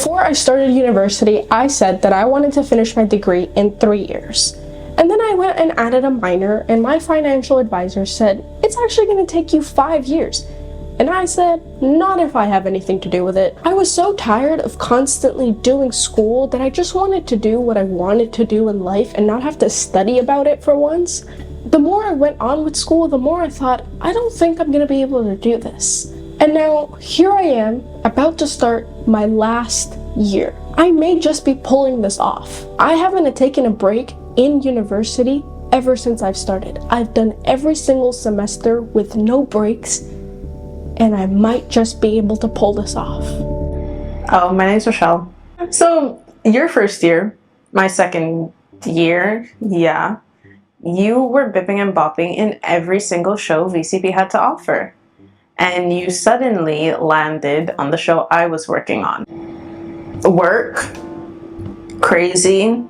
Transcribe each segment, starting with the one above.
Before I started university, I said that I wanted to finish my degree in 3 years. And then I went and added a minor, and my financial advisor said, it's actually going to take you 5 years. And I said, not if I have anything to do with it. I was so tired of constantly doing school that I just wanted to do what I wanted to do in life and not have to study about it for once. The more I went on with school, the more I thought, I don't think I'm going to be able to do this. And now, here I am, about to start my last year. I may just be pulling this off. I haven't taken a break in university ever since I've started. I've done every single semester with no breaks, and I might just be able to pull this off. Oh, my name's Rochelle. So, your first year, my second year, yeah, you were bipping and bopping in every single show VCP had to offer. And you suddenly landed on the show I was working on. Work, crazy,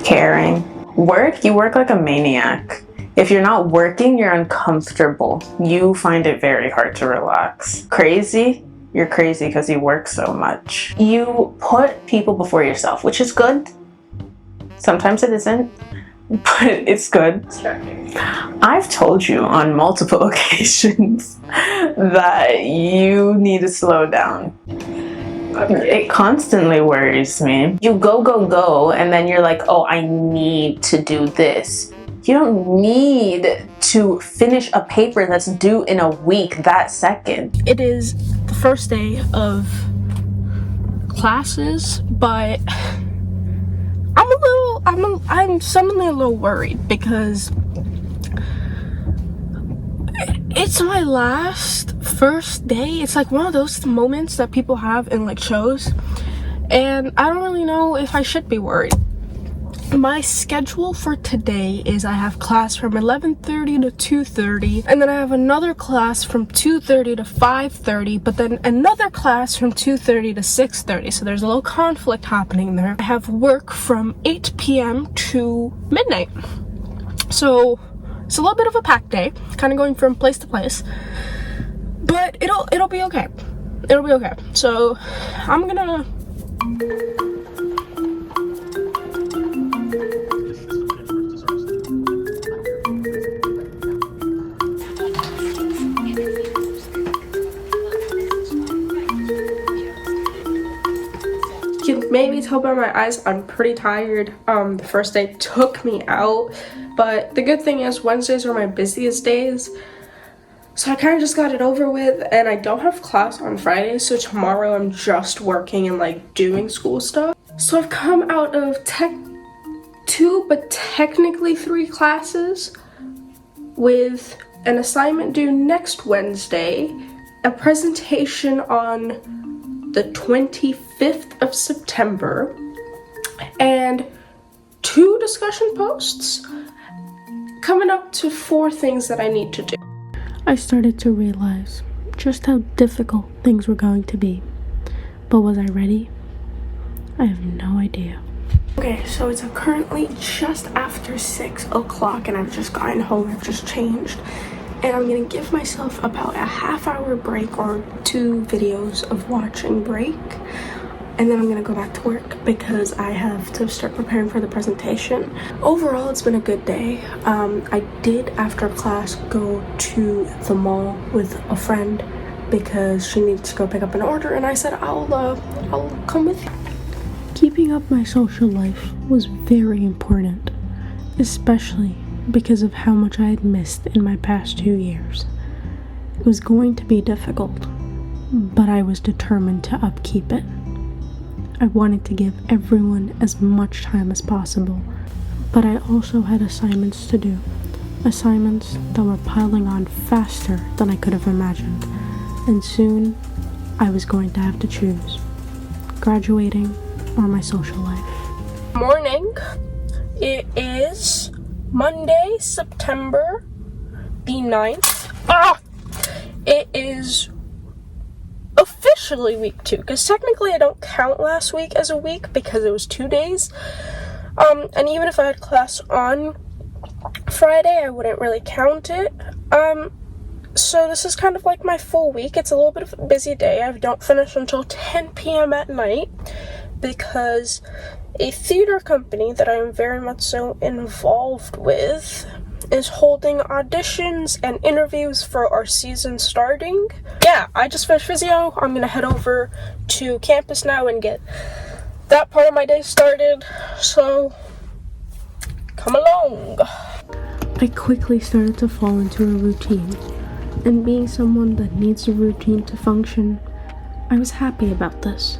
caring. Work, you work like a maniac. If you're not working, you're uncomfortable. You find it very hard to relax. Crazy, you're crazy because you work so much. You put people before yourself, which is good. Sometimes it isn't, but it's good. I've told you on multiple occasions that you need to slow down. It constantly worries me. You go, and then you're like, oh, I need to do this. You don't need to finish a paper that's due in a week that second. It is the first day of classes, but I'm suddenly a little worried because it's my first day. It's like one of those moments that people have in like shows, and I don't really know if I should be worried. My schedule for today is I have class from 11:30 to 2:30, and then I have another class from 2:30 to 5:30, but then another class from 2:30 to 6:30, so there's a little conflict happening there. I have work from 8 p.m. to midnight, so it's a little bit of a packed day, kind of going from place to place, but it'll be okay. It'll be okay. So I'm gonna maybe tell by my eyes I'm pretty tired. The first day took me out, but the good thing is Wednesdays are my busiest days, so I kind of just got it over with, and I don't have class on Fridays, so tomorrow I'm just working and like doing school stuff. So I've come out of two but technically 3 classes with an assignment due next Wednesday, a presentation on the 25th of September, and 2 discussion posts, coming up to 4 things that I need to do. I started to realize just how difficult things were going to be, but was I ready? I have no idea. Okay, so it's currently just after 6 o'clock, and I've just gotten home, I've just changed, and I'm gonna give myself about a half-hour break or 2 videos of watching break, and then I'm gonna go back to work because I have to start preparing for the presentation. Overall, it's been a good day. I did, after class, go to the mall with a friend because she needed to go pick up an order, and I said I'll come with you. Keeping up my social life was very important, especially because of how much I had missed in my past 2 years. It was going to be difficult, but I was determined to upkeep it. I wanted to give everyone as much time as possible, but I also had assignments to do. Assignments that were piling on faster than I could have imagined, and soon I was going to have to choose graduating or my social life. Morning. It is Monday, September the 9th. It is officially week 2, because technically I don't count last week as a week because it was 2 days. And even if I had class on Friday, I wouldn't really count it. So this is kind of like my full week. It's a little bit of a busy day. I don't finish until 10 p.m. at night. because a theater company that I am very much so involved with is holding auditions and interviews for our season starting. Yeah, I just finished physio. I'm gonna head over to campus now and get that part of my day started, so come along. I quickly started to fall into a routine, and being someone that needs a routine to function, I was happy about this.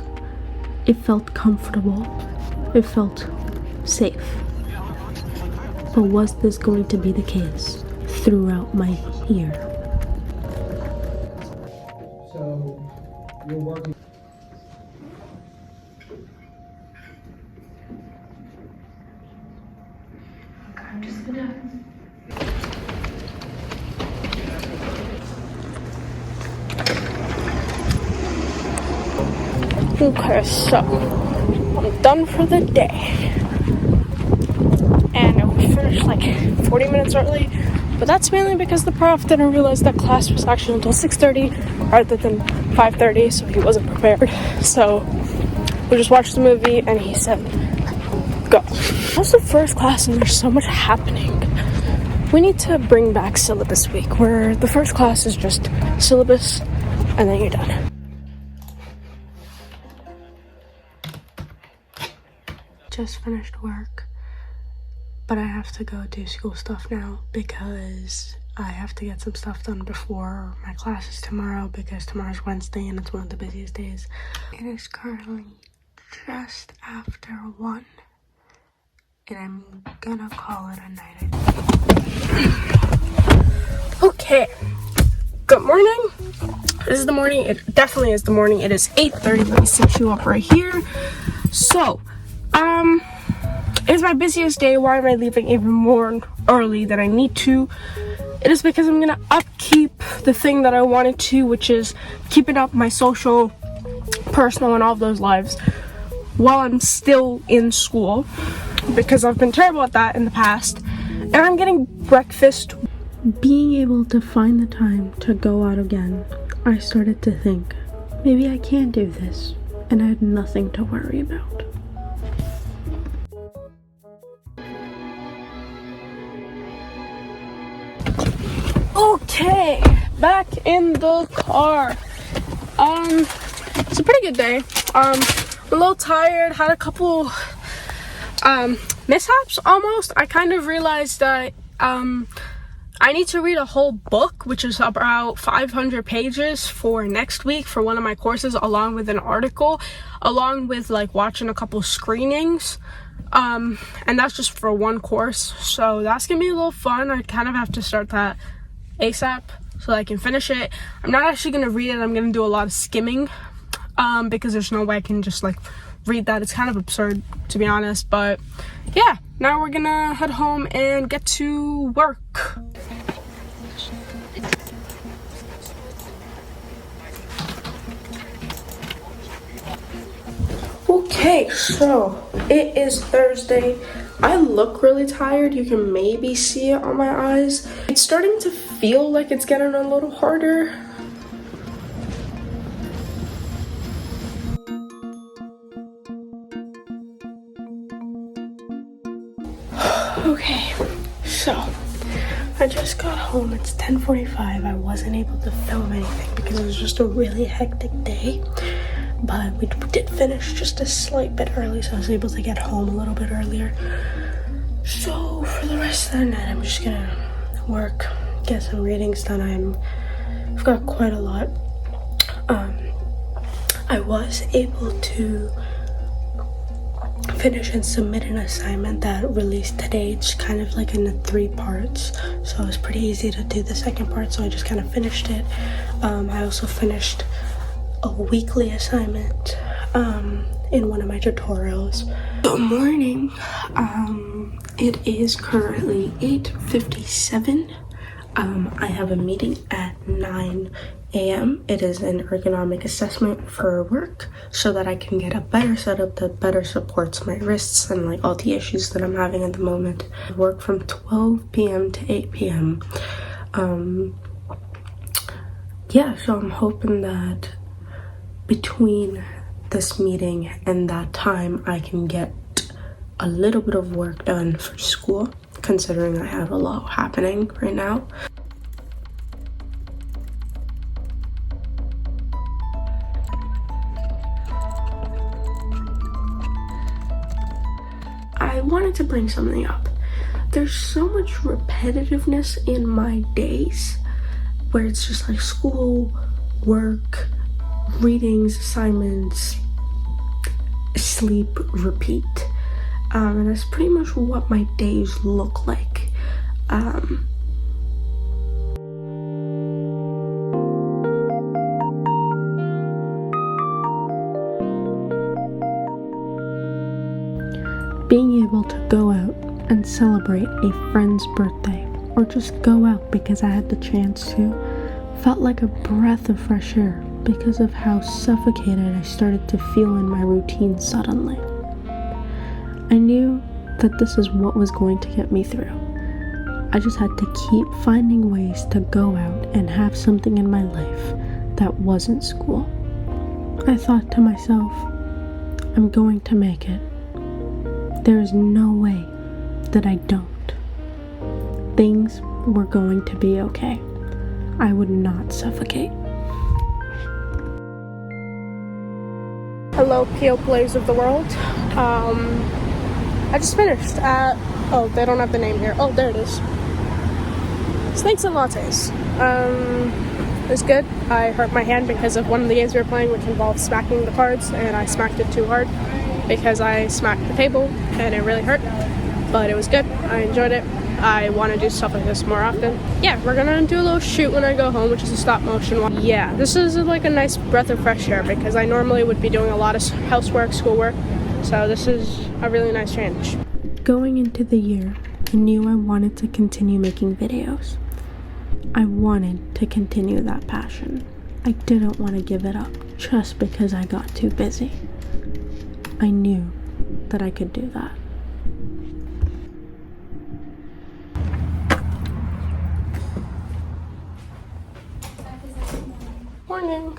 It felt comfortable. It felt safe. But was this going to be the case throughout my year? So, you're working. I'm just gonna... Okay, so I'm done for the day. And we finished like 40 minutes early, but that's mainly because the prof didn't realize that class was actually until 6:30 rather than 5:30, so he wasn't prepared. So we just watched the movie and he said, go. That's the first class and there's so much happening. We need to bring back syllabus week, where the first class is just syllabus and then you're done. Just finished work, but I have to go do school stuff now because I have to get some stuff done before my classes tomorrow, because tomorrow's Wednesday and it's one of the busiest days. It is currently just after 1 and I'm gonna call it a night. Okay, good morning. This is the morning. It definitely is the morning. It is 8:30. Let me set you up right here. So it's my busiest day. Why am I leaving even more early than I need to? It is because I'm gonna upkeep the thing that I wanted to, which is keeping up my social, personal, and all of those lives while I'm still in school, because I've been terrible at that in the past. And I'm getting breakfast. Being able to find the time to go out again, I started to think, maybe I can do this, and I had nothing to worry about. Okay, back in the car. It's a pretty good day. I'm a little tired, had a couple mishaps almost. I kind of realized that I need to read a whole book, which is about 500 pages for next week for one of my courses, along with an article, along with like watching a couple screenings. And that's just for one course. So that's gonna be a little fun. I kind of have to start that ASAP so that I can finish it. I'm not actually gonna read it. I'm gonna do a lot of skimming because there's no way I can just like read that. It's kind of absurd, to be honest. But yeah, now we're gonna head home and get to work. Okay, so it is Thursday. I look really tired. You can maybe see it on my eyes. It's starting to feel like it's getting a little harder. Okay, so I just got home. It's 10:45. I wasn't able to film anything because it was just a really hectic day. But we did finish just a slight bit early, so I was able to get home a little bit earlier. So for the rest of the night, I'm just gonna work, get some readings done. I've got quite a lot. I was able to finish and submit an assignment that released today. It's kind of like in 3 parts, so it was pretty easy to do the second part, so I just kind of finished it. I also finished a weekly assignment in one of my tutorials. Good morning. It is currently 8:57. I have a meeting at 9 a.m. It is an ergonomic assessment for work so that I can get a better setup that better supports my wrists and like all the issues that I'm having at the moment. I work from 12 p.m. to 8 p.m. Yeah, so I'm hoping that between this meeting and that time I can get a little bit of work done for school, considering I have a lot happening right now. I wanted to bring something up. There's so much repetitiveness in my days where it's just like school, work, readings, assignments, sleep, repeat. And that's pretty much what my days look like. Being able to go out and celebrate a friend's birthday, or just go out because I had the chance to, felt like a breath of fresh air because of how suffocated I started to feel in my routine suddenly. I knew that this is what was going to get me through. I just had to keep finding ways to go out and have something in my life that wasn't school. I thought to myself, I'm going to make it. There is no way that I don't. Things were going to be okay. I would not suffocate. Hello, PO Plays of the world. I just finished at, oh, they don't have the name here. Oh, there it is. Snakes and Lattes. It was good. I hurt my hand because of one of the games we were playing, which involved smacking the cards, and I smacked it too hard because I smacked the table, and it really hurt. But it was good. I enjoyed it. I want to do stuff like this more often. Yeah, we're gonna do a little shoot when I go home, which is a stop motion one. Yeah, this is like a nice breath of fresh air because I normally would be doing a lot of housework, schoolwork, so this is a really nice change. Going into the year, I knew I wanted to continue making videos. I wanted to continue that passion. I didn't want to give it up just because I got too busy. I knew that I could do that. Morning.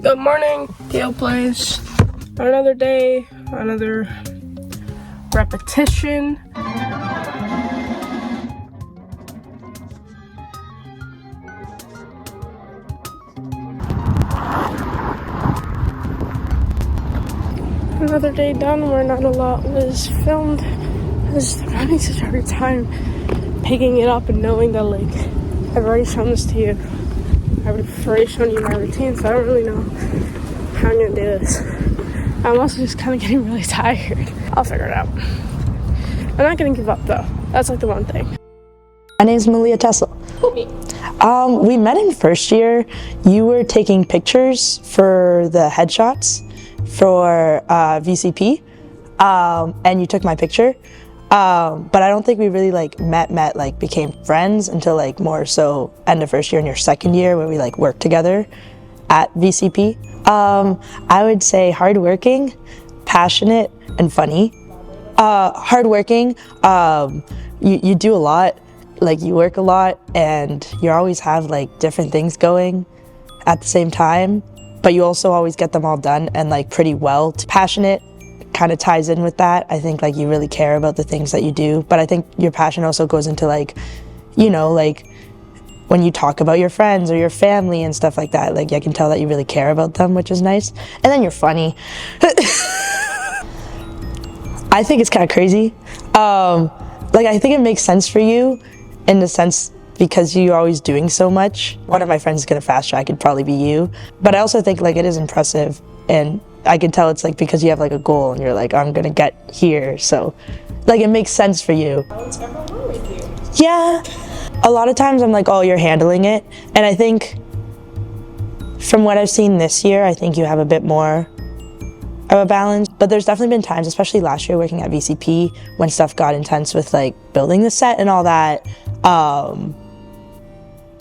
Good morning, PO Plays. Another day, another repetition. Another day done where not a lot was filmed. It's having such a hard time picking it up and knowing that, like, I've already shown this to you. I've already shown you my routine, so I don't really know how I'm gonna do this. I'm also just kind of getting really tired. I'll figure it out. I'm not gonna give up though. That's like the one thing. My name's Malia Tesla. Who me? We met in first year. You were taking pictures for the headshots for VCP, and you took my picture. But I don't think we really met, became friends until more so end of first year and your second year where we worked together at VCP. I would say hardworking, passionate, and funny. Hardworking, you do a lot, you work a lot, and you always have different things going at the same time, but you also always get them all done and pretty well. Passionate kind of ties in with that. I think you really care about the things that you do, but I think your passion also goes into when you talk about your friends or your family and stuff like that, I can tell that you really care about them, which is nice. And then you're funny. I think it's kind of crazy. I think it makes sense for you in the sense because you're always doing so much. One of my friends is gonna fast track, it'd probably be you. But I also think it is impressive, and I can tell it's because you have a goal and you're I'm gonna get here, so it makes sense for you. What's ever wrong with you? Yeah, a lot of times I'm oh, you're handling it, and I think from what I've seen this year, I think you have a bit more of a balance, but there's definitely been times, especially last year working at VCP, when stuff got intense with building the set and all that,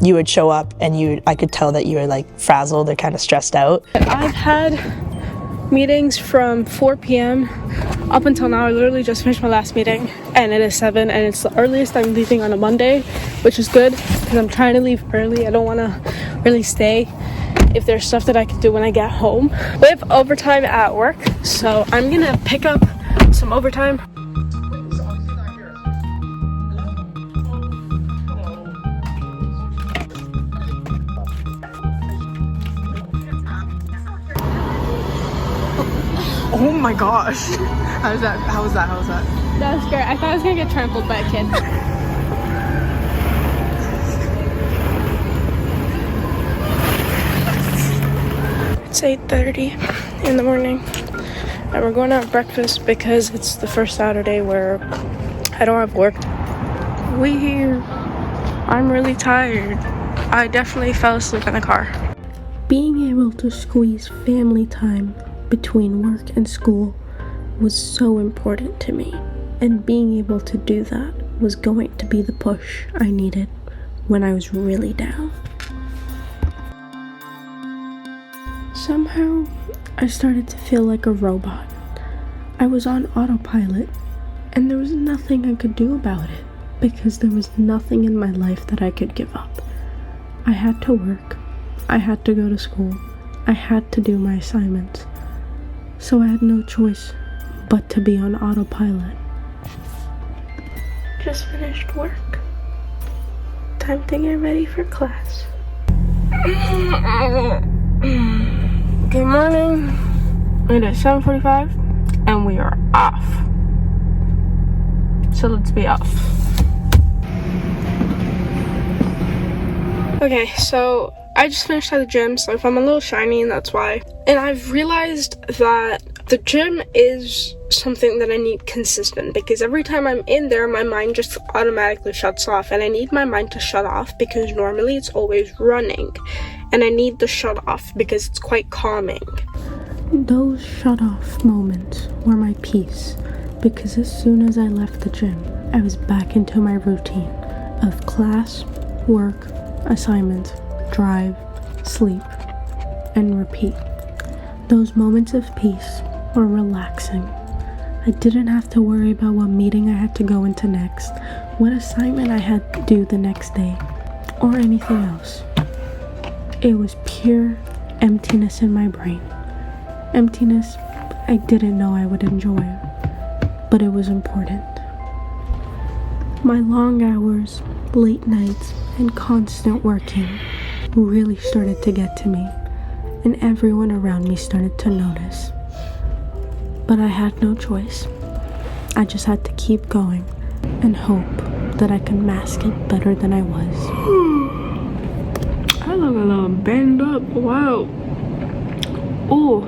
you would show up and I could tell that you were frazzled or kind of stressed out. I've had meetings from 4 p.m. Up until now, I literally just finished my last meeting, and it is 7, and it's the earliest I'm leaving on a Monday, which is good because I'm trying to leave early. I don't want to really stay if there's stuff that I can do when I get home. We have overtime at work, so I'm gonna pick up some overtime. Oh my gosh. How was that? That was scary. I thought I was gonna get trampled by a kid. It's 8:30 in the morning, and we're going out breakfast because it's the first Saturday where I don't have work. We here. I'm really tired. I definitely fell asleep in the car. Being able to squeeze family time between work and school was so important to me, and being able to do that was going to be the push I needed when I was really down. Somehow, I started to feel like a robot. I was on autopilot, and there was nothing I could do about it because there was nothing in my life that I could give up. I had to work, I had to go to school, I had to do my assignments. So I had no choice but to be on autopilot. Just finished work. Time to get ready for class. Good morning. It is 7:45 and we are off. So let's be off. Okay, so I just finished at the gym, so if I'm a little shiny, that's why. And I've realized that the gym is something that I need consistent, because every time I'm in there, my mind just automatically shuts off, and I need my mind to shut off because normally it's always running, and I need the shut off because it's quite calming. Those shut off moments were my peace, because as soon as I left the gym, I was back into my routine of class, work, assignments, drive, sleep, and repeat. Those moments of peace were relaxing. I didn't have to worry about what meeting I had to go into next, what assignment I had to do the next day, or anything else. It was pure emptiness in my brain. Emptiness I didn't know I would enjoy, but it was important. My long hours, late nights, and constant working really started to get to me, and everyone around me started to notice. But I had no choice. I just had to keep going and hope that I could mask it better than I was. I look a little banged up. Wow. Oh.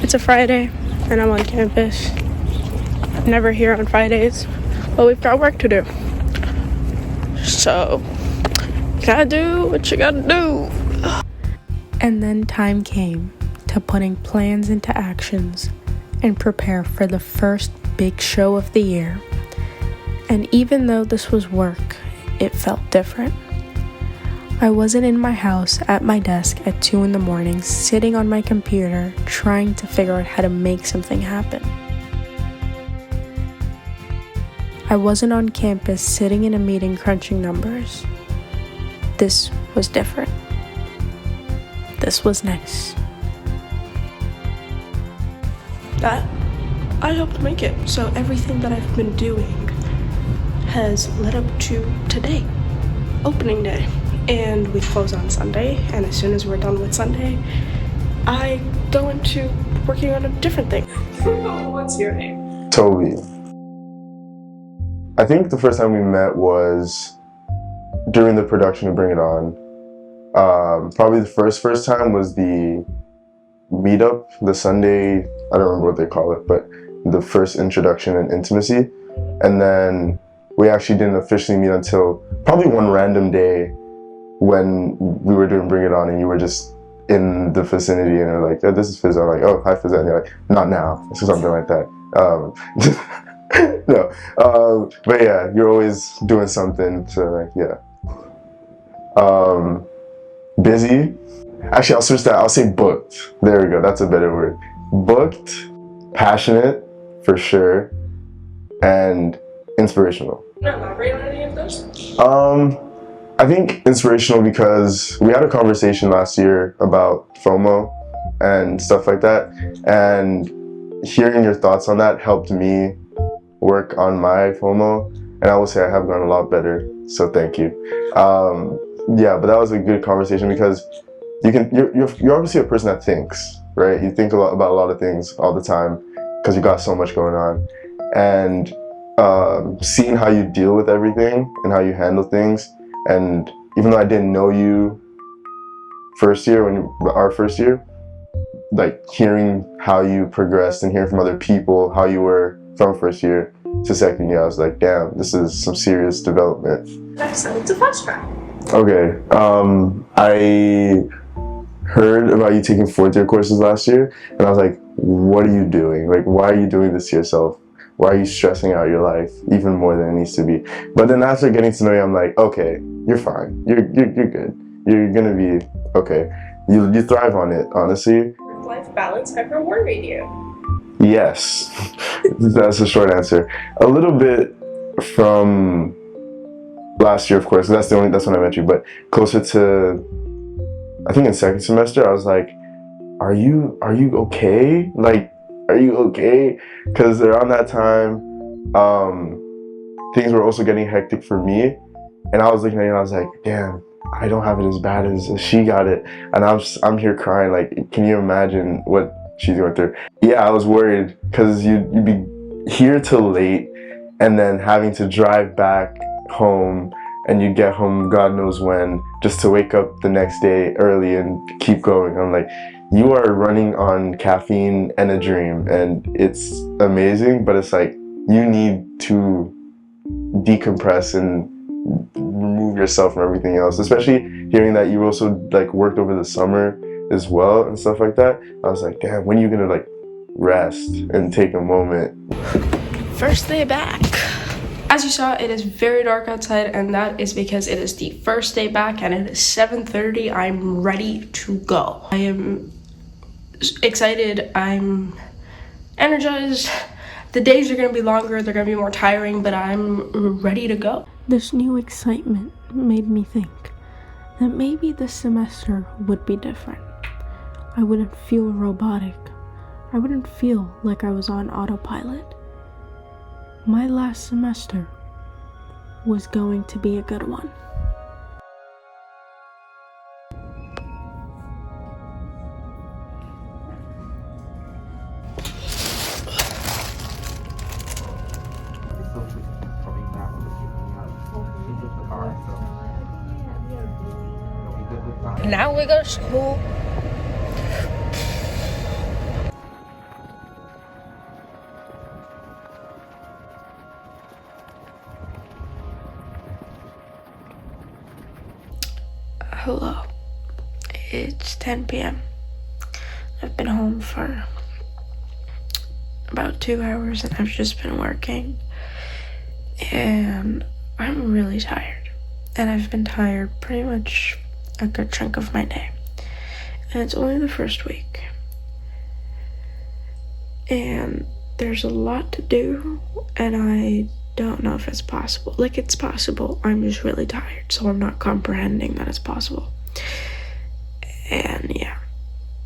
It's a Friday and I'm on campus. I'm never here on Fridays, but we've got work to do. So, gotta do what you gotta do. And then time came to putting plans into actions and prepare for the first big show of the year. And even though this was work, it felt different. I wasn't in my house at my desk at 2 in the morning, sitting on my computer, trying to figure out how to make something happen. I wasn't on campus sitting in a meeting crunching numbers. This was different. This was nice. That I hope to make it. So everything that I've been doing has led up to today, opening day. And we close on Sunday, and as soon as we're done with Sunday, I go into working on a different thing. What's your name? Toby. I think the first time we met was during the production of Bring It On. Probably the first time was the meetup, the Sunday, I don't remember what they call it, but the first introduction and intimacy. And then we actually didn't officially meet until probably one random day when we were doing Bring It On and you were just in the vicinity and you're like, oh, this is Fiza. I'm like, oh, hi Fiza. And you're like, not now. It's something like that. No. But yeah, you're always doing something. So like, yeah. Busy. Actually, I'll switch that. I'll say booked. There we go. That's a better word. Booked, passionate, for sure, and inspirational. Can you elaborate on any of those? I think inspirational because we had a conversation last year about FOMO and stuff like that, and hearing your thoughts on that helped me work on my FOMO, and I will say I have gone a lot better, so thank you. Yeah, but that was a good conversation because you're obviously a person that thinks, right? You think about a lot of things all the time because you got so much going on, and seeing how you deal with everything and how you handle things. And even though I didn't know you our first year, like hearing how you progressed and hearing from other people how you were from first year to second year, I was like, damn, this is some serious development. Excellent. It's a fast track. Okay, I heard about you taking fourth year courses last year, and I was like, what are you doing? Like, why are you doing this to yourself? Why are you stressing out your life even more than it needs to be? But then after getting to know you, I'm like, okay, you're fine. You're good. You're gonna be okay. You thrive on it, honestly. Work-life balance ever worried you? Yes, that's the short answer. A little bit from last year, of course. That's when I met you. But closer to, I think in second semester, I was like, are you okay? Like, are you okay? Because around that time, things were also getting hectic for me, and I was looking at you and I was like, damn, I don't have it as bad as she got it, and I'm here crying. Like, can you imagine what she's going through? Yeah, I was worried because you'd be here till late, and then having to drive back home, and you get home God knows when, just to wake up the next day early and keep going. I'm like, you are running on caffeine and a dream, and it's amazing, but it's like you need to decompress and remove yourself from everything else, especially hearing that you also like worked over the summer as well and stuff like that. I was like, damn, when are you gonna like rest and take a moment? First day back. As you saw, it is very dark outside, and that is because it is the first day back and it is 7:30. I'm ready to go. I am excited. I'm energized. The days are going to be longer, they're going to be more tiring, but I'm ready to go. This new excitement made me think that maybe this semester would be different. I wouldn't feel robotic. I wouldn't feel like I was on autopilot. My last semester was going to be a good one. Now we go to school. Hello. It's 10 p.m. I've been home for about 2 hours and I've just been working. And I'm really tired. And I've been tired pretty much a good chunk of my day. And it's only the first week. And there's a lot to do, and I don't know if it's possible. Like, it's possible, I'm just really tired, so I'm not comprehending that it's possible. And yeah,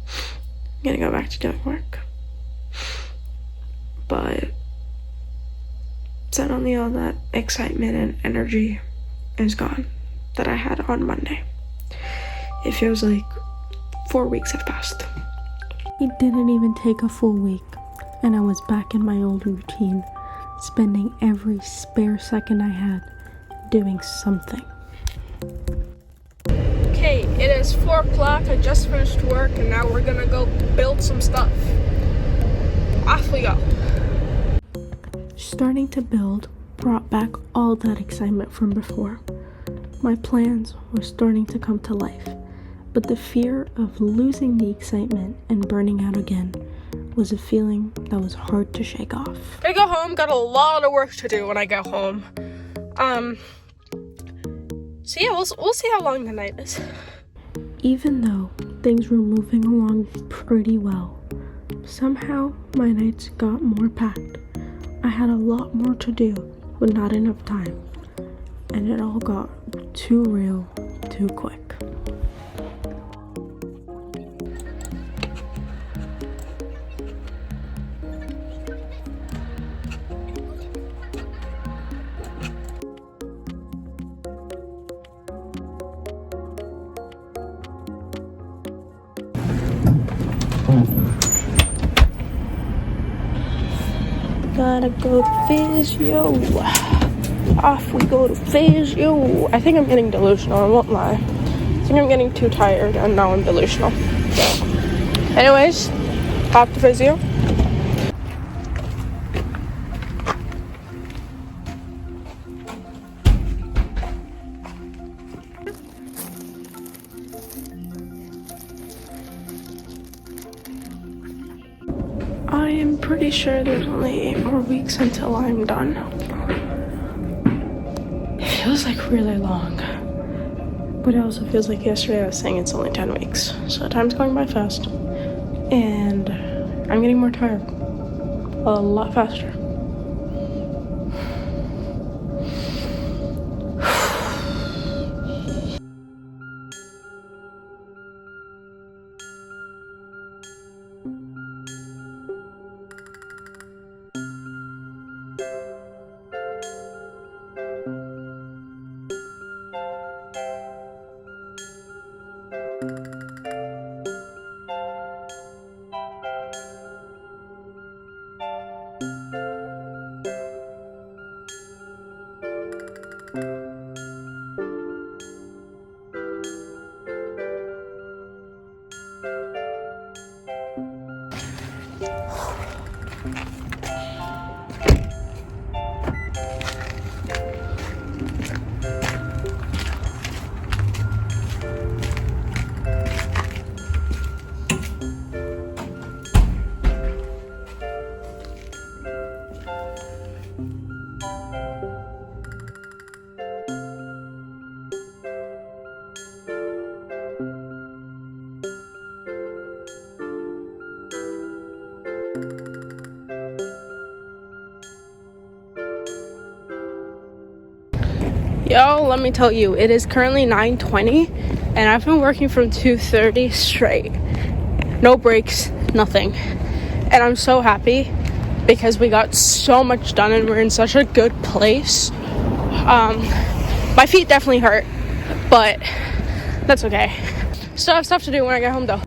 I'm gonna go back to doing work. But suddenly all that excitement and energy is gone that I had on Monday. It feels like 4 weeks have passed. It didn't even take a full week, and I was back in my old routine, spending every spare second I had doing something. Okay, it is 4 o'clock. I just finished work, and now we're gonna go build some stuff. Off we go. Starting to build brought back all that excitement from before. My plans were starting to come to life, but the fear of losing the excitement and burning out again was a feeling that was hard to shake off. I go home, got a lot of work to do when I go home. So yeah, we'll see how long the night is. Even though things were moving along pretty well, somehow my nights got more packed. I had a lot more to do with not enough time, and it all got too real too quick. Gotta go to physio. Off we go to physio. I think I'm getting delusional, I won't lie. I think I'm getting too tired and now I'm delusional. Anyways, off to physio. I am pretty sure there's only 8 more weeks until I'm done. It feels like really long. But it also feels like yesterday I was saying it's only 10 weeks. So time's going by fast. And I'm getting more tired. A lot faster. Yo, let me tell you, it is currently 9:20 and I've been working from 2:30 straight. No breaks, nothing. And I'm so happy because we got so much done and we're in such a good place. My feet definitely hurt, but that's okay. Still have stuff to do when I get home though.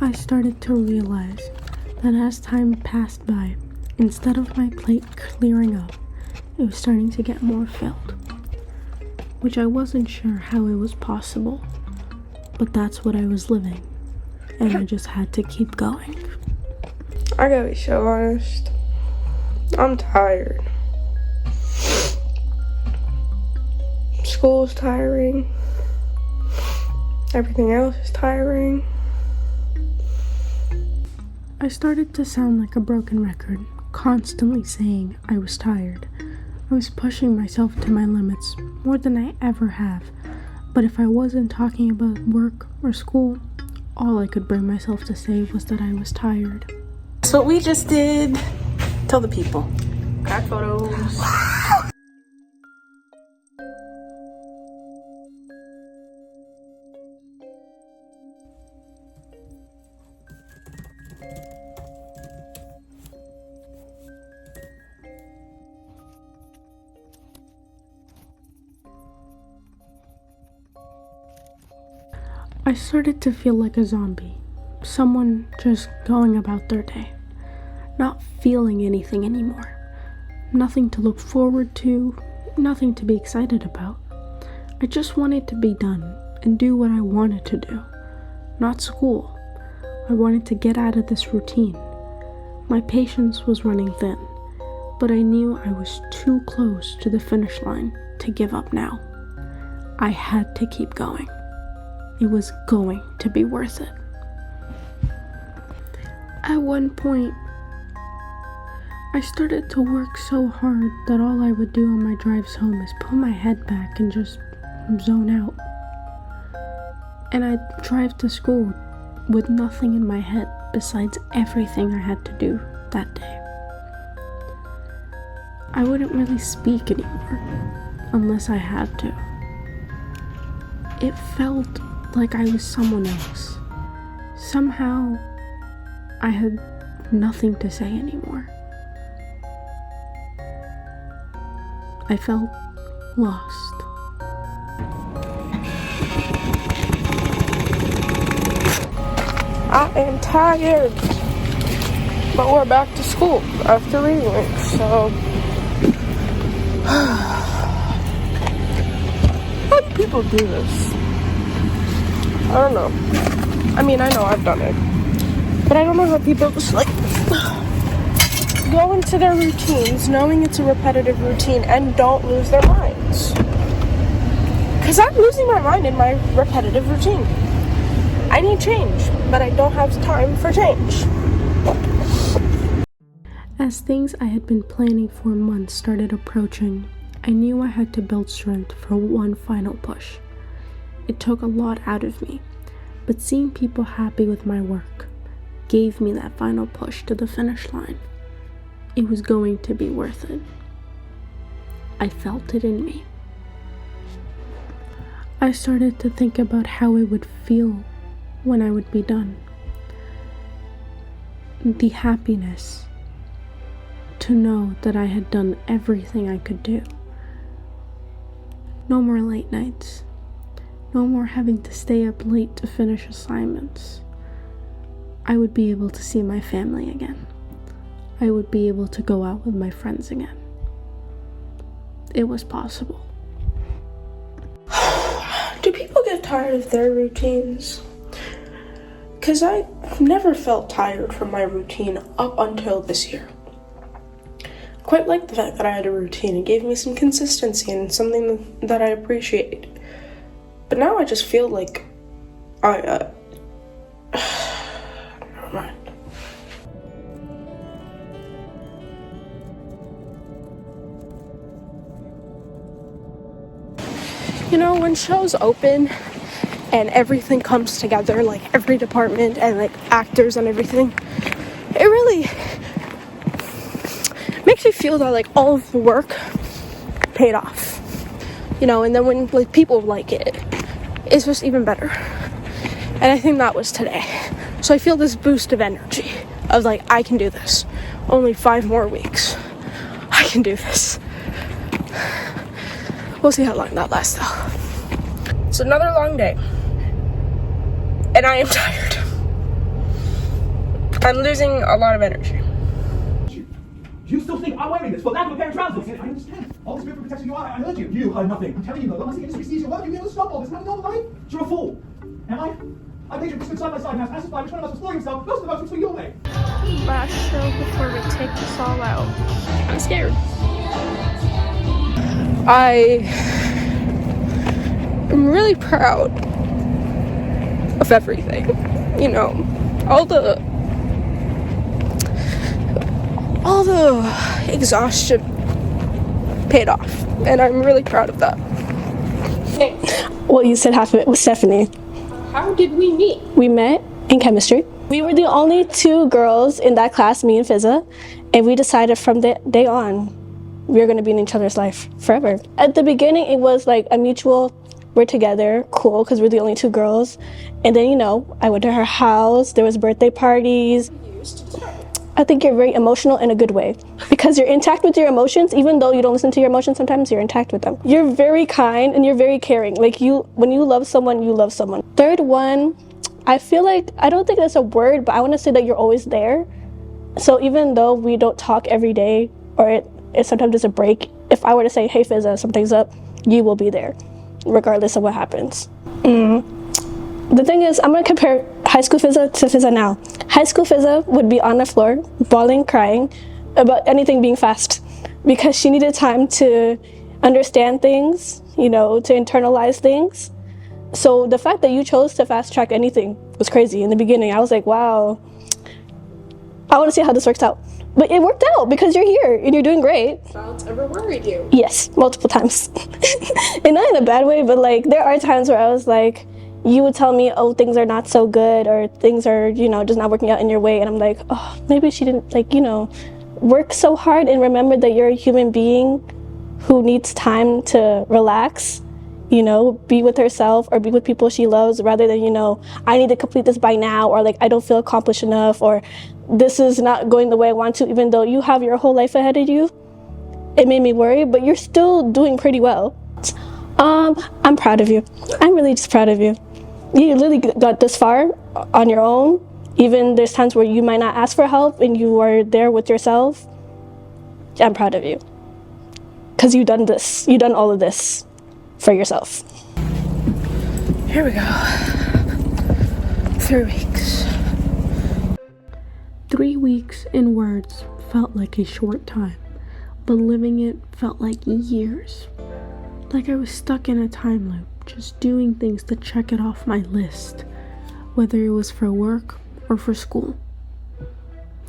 I started to realize that as time passed by, instead of my plate clearing up, it was starting to get more filled. Which I wasn't sure how it was possible, but that's what I was living, and I just had to keep going. I gotta be so honest, I'm tired. School's tiring, everything else is tiring. I started to sound like a broken record, constantly saying I was tired. I was pushing myself to my limits more than I ever have, but if I wasn't talking about work or school, all I could bring myself to say was that I was tired. That's what we just did. Tell the people. Cat photos. I started to feel like a zombie, someone just going about their day, not feeling anything anymore, nothing to look forward to, nothing to be excited about. I just wanted to be done and do what I wanted to do, not school. I wanted to get out of this routine. My patience was running thin, but I knew I was too close to the finish line to give up now. I had to keep going. It was going to be worth it. At one point, I started to work so hard that all I would do on my drives home is pull my head back and just zone out. And I'd drive to school with nothing in my head besides everything I had to do that day. I wouldn't really speak anymore unless I had to. It felt like I was someone else. Somehow, I had nothing to say anymore. I felt lost. I am tired, but we're back to school after reading, so how do people do this? I don't know. I mean, I know I've done it, but I don't know how people just like go into their routines knowing it's a repetitive routine and don't lose their minds. Because I'm losing my mind in my repetitive routine. I need change, but I don't have time for change. As things I had been planning for months started approaching, I knew I had to build strength for one final push. It took a lot out of me, but seeing people happy with my work gave me that final push to the finish line. It was going to be worth it. I felt it in me. I started to think about how it would feel when I would be done. The happiness to know that I had done everything I could do. No more late nights. No more having to stay up late to finish assignments. I would be able to see my family again. I would be able to go out with my friends again. It was possible. Do people get tired of their routines? Because I never felt tired from my routine up until this year. Quite like the fact that I had a routine. It gave me some consistency and something that I appreciate. But now I just feel like never mind. You know, when shows open and everything comes together, like every department and like actors and everything, it really makes me feel that like all of the work paid off, you know. And then when like people like it, it's just even better. And I think that was today. So I feel this boost of energy of like, I can do this. Only 5 more weeks. I can do this. We'll see how long that lasts though. It's another long day. And I am tired. I'm losing a lot of energy. You still think I'm wearing this for lack of a pair of trousers? I understand. All this different protection you are, I heard you. You heard nothing. I'm telling you, though, unless the industry sees your work, you'll be able to stop all this. Am I not right? You're a fool. Am I? I made you stood side by side and asked which one of us was fooling himself. Most of the votes were your way. Last show before we take this all out. I'm scared. I am really proud of everything. You know, all the exhaustion paid off, and I'm really proud of that. Well, you said half of it was Stephanie. How did we meet? We met in chemistry. We were the only 2 girls in that class, me and Fiza, and we decided from that day on we were going to be in each other's life forever. At the beginning, it was like a mutual, we're together, cool, because we're the only 2 girls. And then, you know, I went to her house, there was birthday parties. I think you're very emotional in a good way, because you're intact with your emotions. Even though you don't listen to your emotions sometimes, you're intact with them. You're very kind and you're very caring. Like, when you love someone, you love someone. Third one, I feel like, I don't think that's a word, but I want to say that you're always there. So even though we don't talk every day, or it sometimes there's a break, if I were to say, hey Fiza, something's up, you will be there, regardless of what happens. The thing is, I'm going to compare high school Fiza to Fiza now. High school Fiza would be on the floor, bawling, crying about anything being fast, because she needed time to understand things, you know, to internalize things. So the fact that you chose to fast track anything was crazy. In the beginning, I was like, wow, I want to see how this works out. But it worked out because you're here and you're doing great. Silence ever worried you? Yes, multiple times. And not in a bad way, but like there are times where I was like, you would tell me, oh, things are not so good, or things are, just not working out in your way. And I'm like, oh, maybe she didn't, work so hard and remember that you're a human being who needs time to relax, be with herself or be with people she loves, rather than, I need to complete this by now, or I don't feel accomplished enough, or this is not going the way I want to, even though you have your whole life ahead of you. It made me worry, but you're still doing pretty well. I'm proud of you. I'm really just proud of you. You really got this far on your own. Even there's times where you might not ask for help and you are there with yourself. I'm proud of you. Because you've done this. You've done all of this for yourself. Here we go. 3 weeks. 3 weeks in words felt like a short time, but living it felt like years. Like I was stuck in a time loop, just doing things to check it off my list, whether it was for work or for school.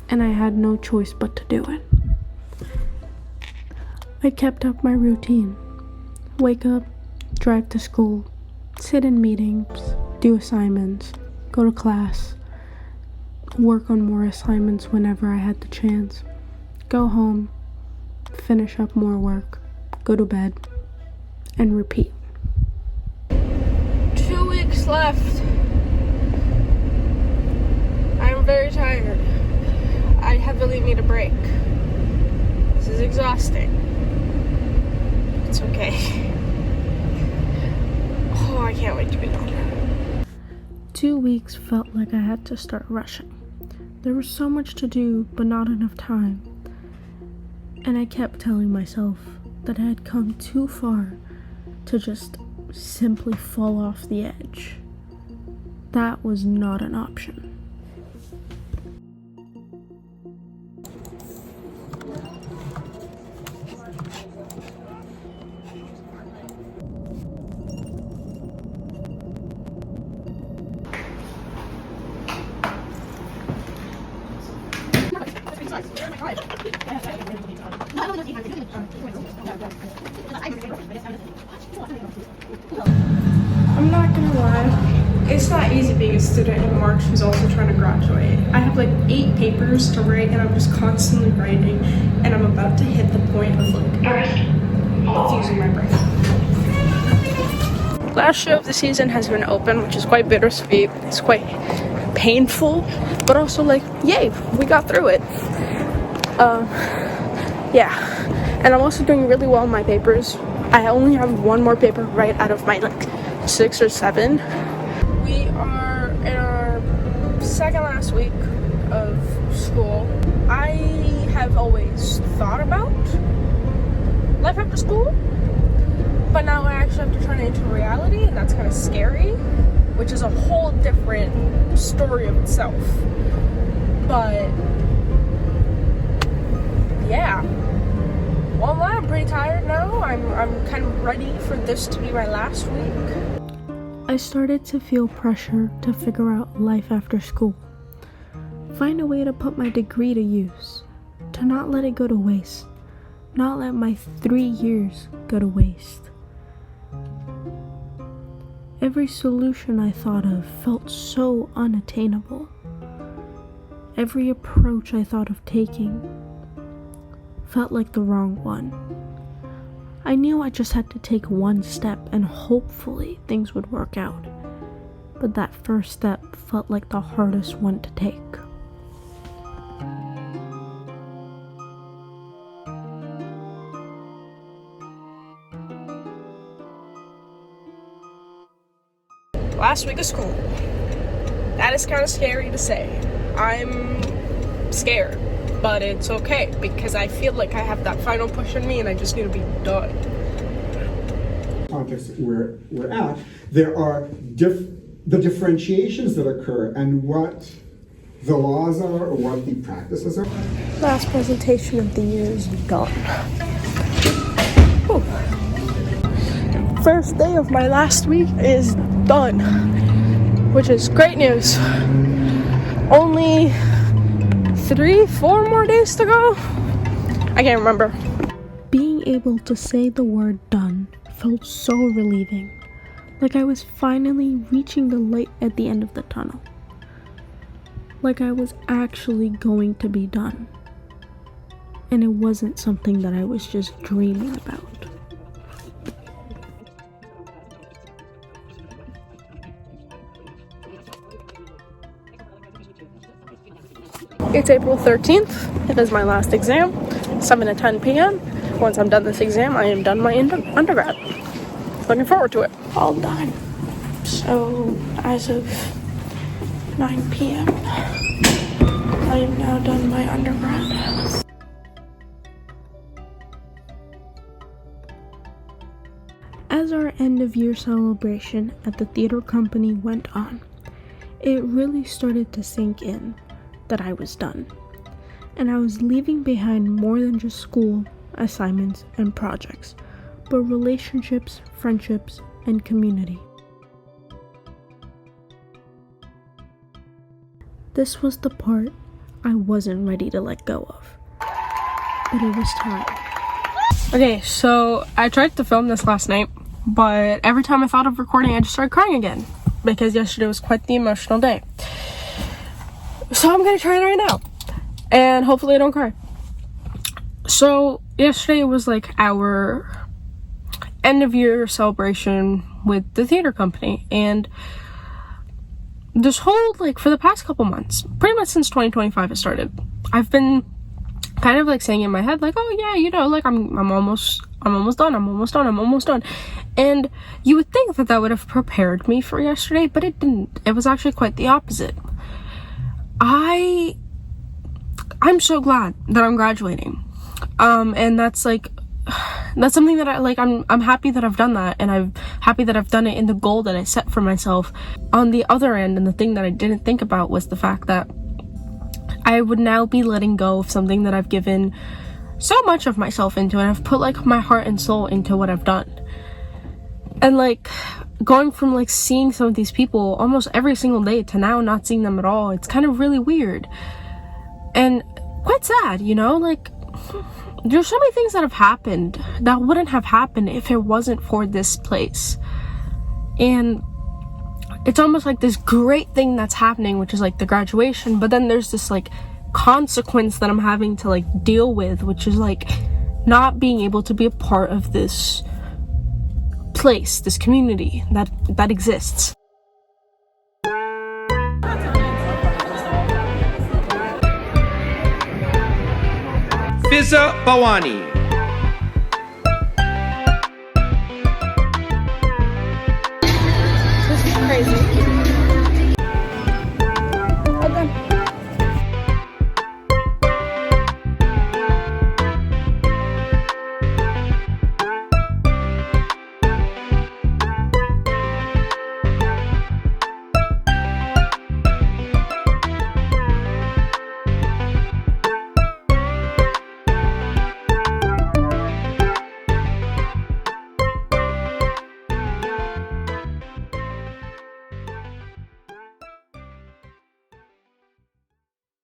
And I had no choice but to do it. I kept up my routine. Wake up, drive to school, sit in meetings, do assignments, go to class, work on more assignments whenever I had the chance, go home, finish up more work, go to bed, and repeat. 2 weeks left. I'm very tired. I heavily need a break. This is exhausting. It's okay. Oh, I can't wait to be done. 2 weeks felt like I had to start rushing. There was so much to do, but not enough time. And I kept telling myself that I had come too far to just simply fall off the edge. That was not an option. I'm not gonna lie, it's not easy being a student in March who's also trying to graduate. I have 8 papers to write and I'm just constantly writing, and I'm about to hit the point of fusing my brain. Last show of the season has been open, which is quite bittersweet. It's quite painful, but also yay, we got through it. Yeah. And I'm also doing really well in my papers. I only have 1 more paper right out of my 6 or 7. We are in our second last week of school. I have always thought about life after school, but now I actually have to turn it into reality, and that's kind of scary, which is a whole different story of itself. But yeah. Well, I'm pretty tired now. I'm kind of ready for this to be my last week. I started to feel pressure to figure out life after school. Find a way to put my degree to use. To not let it go to waste. Not let my 3 years go to waste. Every solution I thought of felt so unattainable. Every approach I thought of taking felt like the wrong one. I knew I just had to take 1 step and hopefully things would work out. But that first step felt like the hardest one to take. Last week of school. That is kind of scary to say. I'm scared. But it's okay, because I feel like I have that final push in me and I just need to be done. Context we're at, there are the differentiations that occur and what the laws are or what the practices are. Last presentation of the year is done. Whew. First day of my last week is done, which is great news. Only 3-4 more days to go? I can't remember. Being able to say the word done felt so relieving. Like I was finally reaching the light at the end of the tunnel. Like I was actually going to be done. And it wasn't something that I was just dreaming about. It's April 13th. It is my last exam, 7 to 10 p.m. Once I'm done this exam, I am done my undergrad. Looking forward to it. All done. So, as of 9 p.m., I am now done my undergrad. As our end of year celebration at the theater company went on, it really started to sink in that I was done. And I was leaving behind more than just school, assignments, and projects, but relationships, friendships, and community. This was the part I wasn't ready to let go of, but it was time. Okay, so I tried to film this last night, but every time I thought of recording, I just started crying again, because yesterday was quite the emotional day. So I'm gonna try it right now, and hopefully I don't cry. So yesterday was like our end of year celebration with the theater company, and this whole, like, for the past couple months, pretty much since 2025 has started, I've been kind of like saying in my head, like, oh yeah, you know, like I'm almost done. And you would think that would have prepared me for yesterday, but it didn't. It was actually quite the opposite. I'm so glad that I'm graduating. And that's something that I'm happy that I've done that, and I'm happy that I've done it in the goal that I set for myself. On the other end, and the thing that I didn't think about was the fact that I would now be letting go of something that I've given so much of myself into, and I've put like my heart and soul into what I've done. And like going from like seeing some of these people almost every single day to now not seeing them at all, it's kind of really weird and quite sad, you know? Like, there's so many things that have happened that wouldn't have happened if it wasn't for this place. And it's almost like this great thing that's happening, which is like the graduation, but then there's this like consequence that I'm having to like deal with, which is like not being able to be a part of this place, this community that exists. Fiza Bawani.